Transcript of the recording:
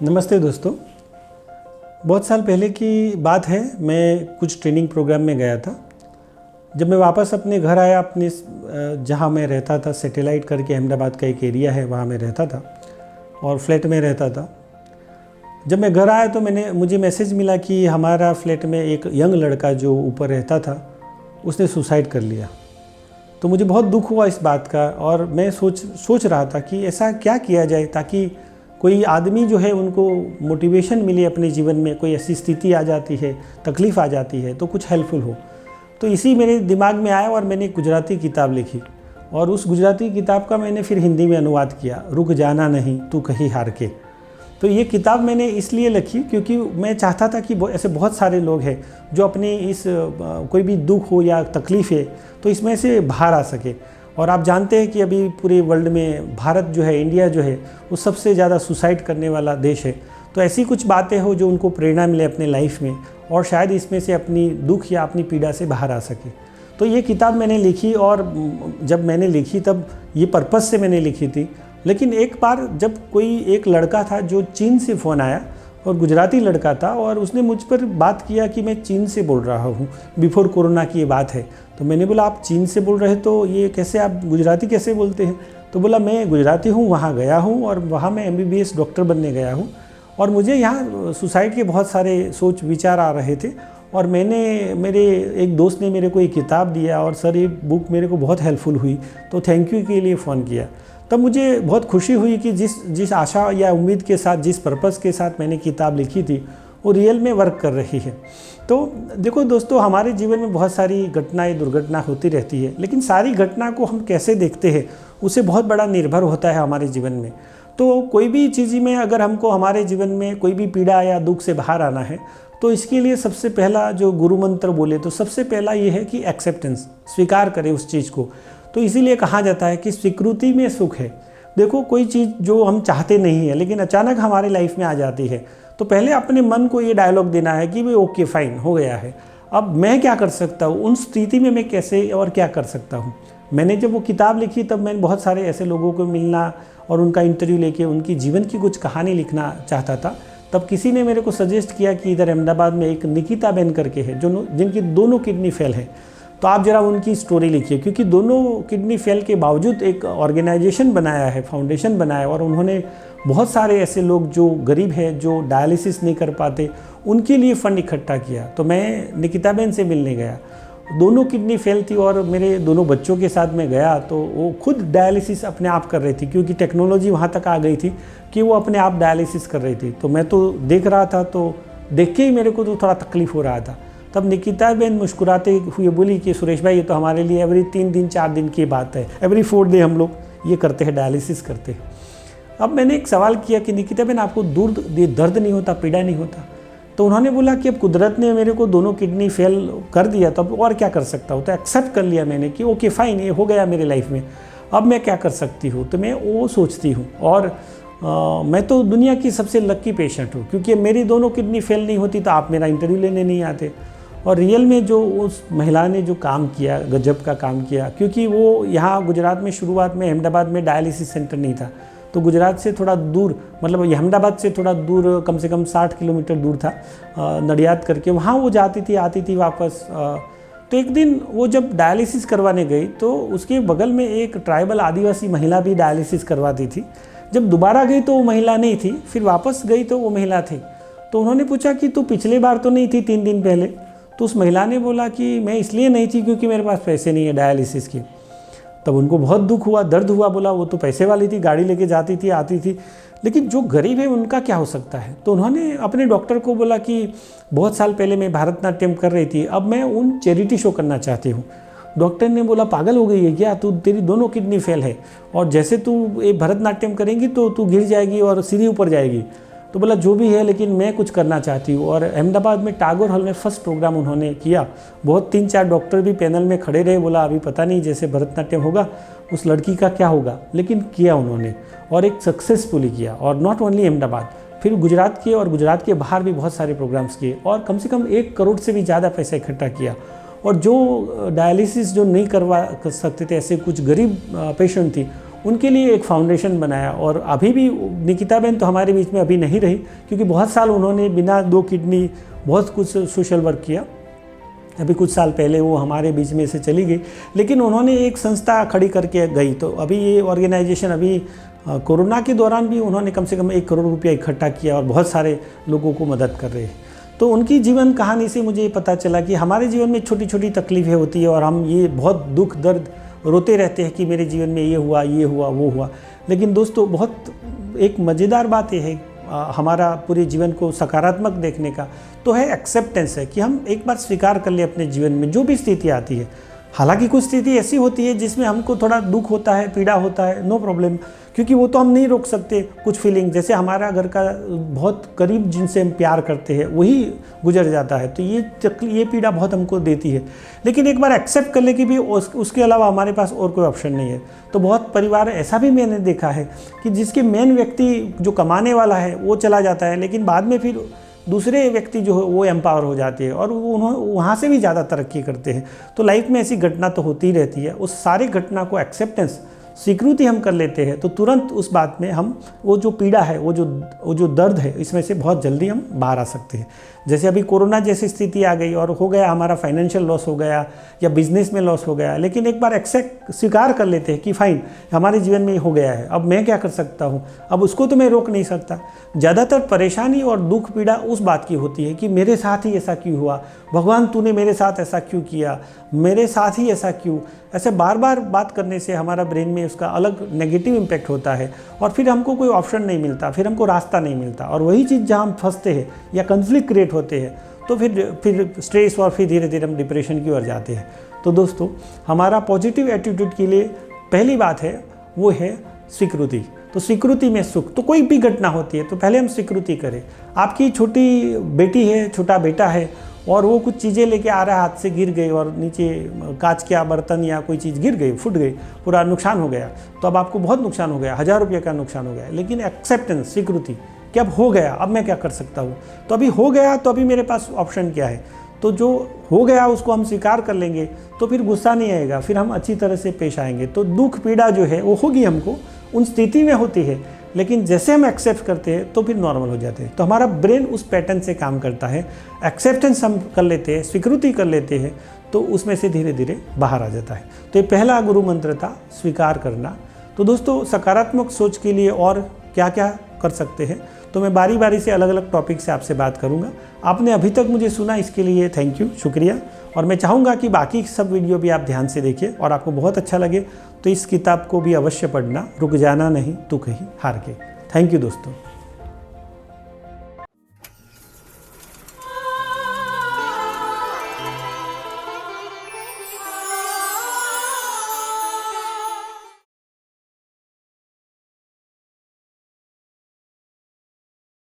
नमस्ते दोस्तों। बहुत साल पहले की बात है, मैं कुछ ट्रेनिंग प्रोग्राम में गया था। जब मैं वापस अपने घर आया, अपने जहाँ मैं रहता था, सैटेलाइट करके अहमदाबाद का एक एरिया है, वहाँ मैं रहता था और फ्लैट में रहता था। जब मैं घर आया तो मुझे मैसेज मिला कि हमारा फ्लैट में एक यंग लड़का जो ऊपर रहता था उसने सुसाइड कर लिया। तो मुझे बहुत दुख हुआ इस बात का और मैं सोच रहा था कि ऐसा क्या किया जाए ताकि कोई आदमी जो है उनको मोटिवेशन मिले अपने जीवन में। कोई ऐसी स्थिति आ जाती है, तकलीफ़ आ जाती है तो कुछ हेल्पफुल हो। तो इसी मेरे दिमाग में आया और मैंने एक गुजराती किताब लिखी और उस गुजराती किताब का मैंने फिर हिंदी में अनुवाद किया, रुक जाना नहीं तू कहीं हार के। तो ये किताब मैंने इसलिए लिखी क्योंकि मैं चाहता था कि ऐसे बहुत सारे लोग हैं जो अपने इस कोई भी दुख हो या तकलीफ़ है तो इसमें से बाहर आ सके। और आप जानते हैं कि अभी पूरे वर्ल्ड में भारत जो है, इंडिया जो है, वो सबसे ज़्यादा सुसाइड करने वाला देश है। तो ऐसी कुछ बातें हो जो उनको प्रेरणा मिले अपने लाइफ में और शायद इसमें से अपनी दुख या अपनी पीड़ा से बाहर आ सके। तो ये किताब मैंने लिखी और जब मैंने लिखी तब ये पर्पस से मैंने लिखी थी। लेकिन एक बार जब कोई एक लड़का था जो चीन से फ़ोन आया और गुजराती लड़का था और उसने मुझ पर बात किया कि मैं चीन से बोल रहा हूँ, बिफोर कोरोना की ये बात है। तो मैंने बोला आप चीन से बोल रहे तो ये कैसे, आप गुजराती कैसे बोलते हैं? तो बोला मैं गुजराती हूँ, वहाँ गया हूँ और वहाँ मैं MBBS डॉक्टर बनने गया हूँ और मुझे यहाँ सुसाइड के बहुत सारे सोच विचार आ रहे थे और मेरे एक दोस्त ने मेरे को एक किताब दिया और सर ये बुक मेरे को बहुत हेल्पफुल हुई, तो थैंक यू के लिए फ़ोन किया। तब मुझे बहुत खुशी हुई कि जिस आशा या उम्मीद के साथ, जिस पर्पस के साथ मैंने किताब लिखी थी वो रियल में वर्क कर रही है। तो देखो दोस्तों, हमारे जीवन में बहुत सारी घटनाएं, दुर्घटना होती रहती है, लेकिन सारी घटना को हम कैसे देखते हैं उससे बहुत बड़ा निर्भर होता है हमारे जीवन में। तो कोई भी चीज़ में अगर हमको हमारे जीवन में कोई भी पीड़ा या दुख से बाहर आना है तो इसके लिए सबसे पहला जो गुरु मंत्र बोले तो सबसे पहला ये है कि एक्सेप्टेंस, स्वीकार करें उस चीज़ को। तो इसीलिए कहा जाता है कि स्वीकृति में सुख है। देखो कोई चीज़ जो हम चाहते नहीं है लेकिन अचानक हमारे लाइफ में आ जाती है तो पहले अपने मन को ये डायलॉग देना है कि भाई ओके फाइन हो गया है, अब मैं क्या कर सकता हूँ, उन स्थिति में मैं कैसे और क्या कर सकता हूँ। मैंने जब वो किताब लिखी तब मैंने बहुत सारे ऐसे लोगों को मिलना और उनका इंटरव्यू लेके उनकी जीवन की कुछ कहानी लिखना चाहता था। तब किसी ने मेरे को सजेस्ट किया कि इधर अहमदाबाद में एक निकिता बेन करके है जिनकी दोनों किडनी फेल है, तो आप ज़रा उनकी स्टोरी लिखिए। क्योंकि दोनों किडनी फेल के बावजूद एक ऑर्गेनाइजेशन बनाया है, फाउंडेशन बनाया और उन्होंने बहुत सारे ऐसे लोग जो गरीब हैं, जो डायलिसिस नहीं कर पाते, उनके लिए फ़ंड इकट्ठा किया। तो मैं निकिता बेन से मिलने गया, दोनों किडनी फेल थी और मेरे दोनों बच्चों के साथ मैं गया तो वो खुद डायलिसिस अपने आप कर रही थी क्योंकि टेक्नोलॉजी वहाँ तक आ गई थी कि वो अपने आप डायलिसिस कर रही थी। तो मैं तो देख रहा था, तो देख के ही मेरे को तो थोड़ा तकलीफ़ हो रहा था। तब निकिता बेन मुस्कुराते हुए बोली कि सुरेश भाई ये तो हमारे लिए एवरी 3 दिन 4 दिन की बात है, एवरी 4 डे हम लोग ये करते हैं, डायलिसिस करते हैं। अब मैंने एक सवाल किया कि निकिता बेन आपको दर्द नहीं होता, पीड़ा नहीं होता? तो उन्होंने बोला कि अब कुदरत ने मेरे को दोनों किडनी फेल कर दिया तो अब और क्या कर सकता हूँ। तो एक्सेप्ट कर लिया मैंने कि ओके फाइन, ये हो गया मेरे लाइफ में, अब मैं क्या कर सकती हूँ। तो मैं वो सोचती हूँ और मैं तो दुनिया की सबसे लक्की पेशेंट हूँ क्योंकि मेरी दोनों किडनी फेल नहीं होती तो आप मेरा इंटरव्यू लेने नहीं आते। और रियल में जो उस महिला ने जो काम किया, गजब का काम किया, क्योंकि वो यहाँ गुजरात में शुरुआत में अहमदाबाद में डायलिसिस सेंटर नहीं था, तो गुजरात से थोड़ा दूर, मतलब अहमदाबाद से थोड़ा दूर, कम से कम 60 किलोमीटर दूर था, नडियाद करके, वहाँ वो जाती थी आती थी वापस। तो एक दिन वो जब डायलिसिस करवाने गई तो उसके बगल में एक ट्राइबल आदिवासी महिला भी डायलिसिस करवाती थी। जब दोबारा गई तो वो महिला नहीं थी, फिर वापस गई तो वो महिला थी। तो उन्होंने पूछा कि तू पिछले बार तो नहीं थी 3 दिन पहले? तो उस महिला ने बोला कि मैं इसलिए नहीं थी क्योंकि मेरे पास पैसे नहीं है डायलिसिस की। तब उनको बहुत दुख हुआ, दर्द हुआ। बोला वो तो पैसे वाली थी, गाड़ी लेके जाती थी आती थी, लेकिन जो गरीब है उनका क्या हो सकता है। तो उन्होंने अपने डॉक्टर को बोला कि बहुत साल पहले मैं भरतनाट्यम कर रही थी, अब मैं उन चैरिटी शो करना चाहती हूँ। डॉक्टर ने बोला पागल हो गई है क्या तू, तेरी दोनों किडनी फेल है और जैसे तू ये भरतनाट्यम करेंगी तो तू गिर जाएगी और सीढ़ी ऊपर जाएगी। तो बोला जो भी है, लेकिन मैं कुछ करना चाहती हूँ। और अहमदाबाद में टागोर हॉल में फर्स्ट प्रोग्राम उन्होंने किया। बहुत 3-4 डॉक्टर भी पैनल में खड़े रहे। बोला अभी पता नहीं जैसे भरतनाट्यम होगा उस लड़की का क्या होगा, लेकिन किया उन्होंने और एक सक्सेसफुली किया। और नॉट ओनली अहमदाबाद, फिर गुजरात के और गुजरात के बाहर भी बहुत सारे प्रोग्राम्स किए और कम से कम 1 करोड़ से भी ज़्यादा पैसा इकट्ठा किया। और जो डायलिसिस जो नहीं करवा सकते थे, ऐसे कुछ गरीब पेशेंट थी, उनके लिए एक फाउंडेशन बनाया। और अभी भी निकिता बहन तो हमारे बीच में अभी नहीं रही, क्योंकि बहुत साल उन्होंने बिना 2 किडनी बहुत कुछ सोशल वर्क किया। अभी कुछ साल पहले वो हमारे बीच में से चली गई, लेकिन उन्होंने एक संस्था खड़ी करके गई। तो अभी ये ऑर्गेनाइजेशन अभी कोरोना के दौरान भी उन्होंने कम से कम 1 करोड़ रुपया इकट्ठा किया और बहुत सारे लोगों को मदद कर रहे हैं। तो उनकी जीवन कहानी से मुझे ये पता चला कि हमारे जीवन में छोटी छोटी तकलीफ़ें होती है और हम ये बहुत दुख दर्द रोते रहते हैं कि मेरे जीवन में ये हुआ वो हुआ। लेकिन दोस्तों, बहुत एक मज़ेदार बात यह है हमारा पूरे जीवन को सकारात्मक देखने का, तो है एक्सेप्टेंस, है कि हम एक बार स्वीकार कर ले अपने जीवन में जो भी स्थिति आती है। हालांकि कुछ स्थिति ऐसी होती है जिसमें हमको थोड़ा दुख होता है, पीड़ा होता है, नो प्रॉब्लम, क्योंकि वो तो हम नहीं रोक सकते। कुछ फीलिंग, जैसे हमारा घर का बहुत करीब जिनसे हम प्यार करते हैं वही गुजर जाता है, तो ये पीड़ा बहुत हमको देती है। लेकिन एक बार एक्सेप्ट कर ले कि भी उसके अलावा हमारे पास और कोई ऑप्शन नहीं है। तो बहुत परिवार ऐसा भी मैंने देखा है कि जिसके मेन व्यक्ति जो कमाने वाला है वो चला जाता है, लेकिन बाद में फिर दूसरे व्यक्ति जो है वो एम्पावर हो जाते हैं और वहाँ से भी ज़्यादा तरक्की करते हैं। तो लाइफ में ऐसी घटना तो होती ही रहती है। उस सारी घटना को एक्सेप्टेंस, स्वीकृति हम कर लेते हैं तो तुरंत उस बात में हम वो जो पीड़ा है, वो जो दर्द है, इसमें से बहुत जल्दी हम बाहर आ सकते हैं। जैसे अभी कोरोना जैसी स्थिति आ गई और हो गया, हमारा फाइनेंशियल लॉस हो गया या बिजनेस में लॉस हो गया, लेकिन एक बार एक्सेप्ट स्वीकार कर लेते हैं कि फाइन, हमारे जीवन में ये हो गया है, अब मैं क्या कर सकता हूँ, अब उसको तो मैं रोक नहीं सकता। ज़्यादातर परेशानी और दुख पीड़ा उस बात की होती है कि मेरे साथ ही ऐसा क्यों हुआ, भगवान तूने मेरे साथ ऐसा क्यों किया, मेरे साथ ही ऐसा क्यों। ऐसे बार बार बात करने से हमारा ब्रेन में उसका अलग नेगेटिव इम्पैक्ट होता है और फिर हमको कोई ऑप्शन नहीं मिलता, फिर हमको रास्ता नहीं मिलता। और वही चीज़ जहाँ हम फंसते हैं या कन्फ्लिक्ट क्रिएट होते हैं तो फिर स्ट्रेस और फिर धीरे धीरे हम डिप्रेशन की ओर जाते हैं। तो दोस्तों, हमारा पॉजिटिव एटीट्यूड के लिए पहली बात है वो है स्वीकृति। तो स्वीकृति में सुख। तो कोई भी घटना होती है तो पहले हम स्वीकृति करें। आपकी छोटी बेटी है, छोटा बेटा है और वो कुछ चीज़ें लेके आ रहा है, हाथ से गिर गई और नीचे कांच का बर्तन या कोई चीज़ गिर गई, फूट गई, पूरा नुकसान हो गया। तो अब आपको बहुत नुकसान हो गया, 1000 रुपये का नुकसान हो गया। लेकिन एक्सेप्टेंस, स्वीकृति कि अब हो गया, अब मैं क्या कर सकता हूँ। तो अभी हो गया तो अभी मेरे पास ऑप्शन क्या है। तो जो हो गया उसको हम स्वीकार कर लेंगे तो फिर गुस्सा नहीं आएगा, फिर हम अच्छी तरह से पेश आएंगे। तो दुख पीड़ा जो है वो होगी, हमको उन स्थिति में होती है, लेकिन जैसे हम एक्सेप्ट करते हैं तो फिर नॉर्मल हो जाते हैं। तो हमारा ब्रेन उस पैटर्न से काम करता है। एक्सेप्टेंस हम कर लेते हैं, स्वीकृति कर लेते हैं, तो उसमें से धीरे धीरे बाहर आ जाता है। तो ये पहला गुरु मंत्र था, स्वीकार करना। तो दोस्तों, सकारात्मक सोच के लिए और क्या क्या कर सकते हैं तो मैं बारी बारी से अलग अलग टॉपिक से आपसे बात करूंगा। आपने अभी तक मुझे सुना, इसके लिए थैंक यू, शुक्रिया। और मैं चाहूँगा कि बाकी सब वीडियो भी आप ध्यान से देखिए और आपको बहुत अच्छा लगे तो इस किताब को भी अवश्य पढ़ना, रुक जाना नहीं तू कहीं हार के। थैंक यू दोस्तों।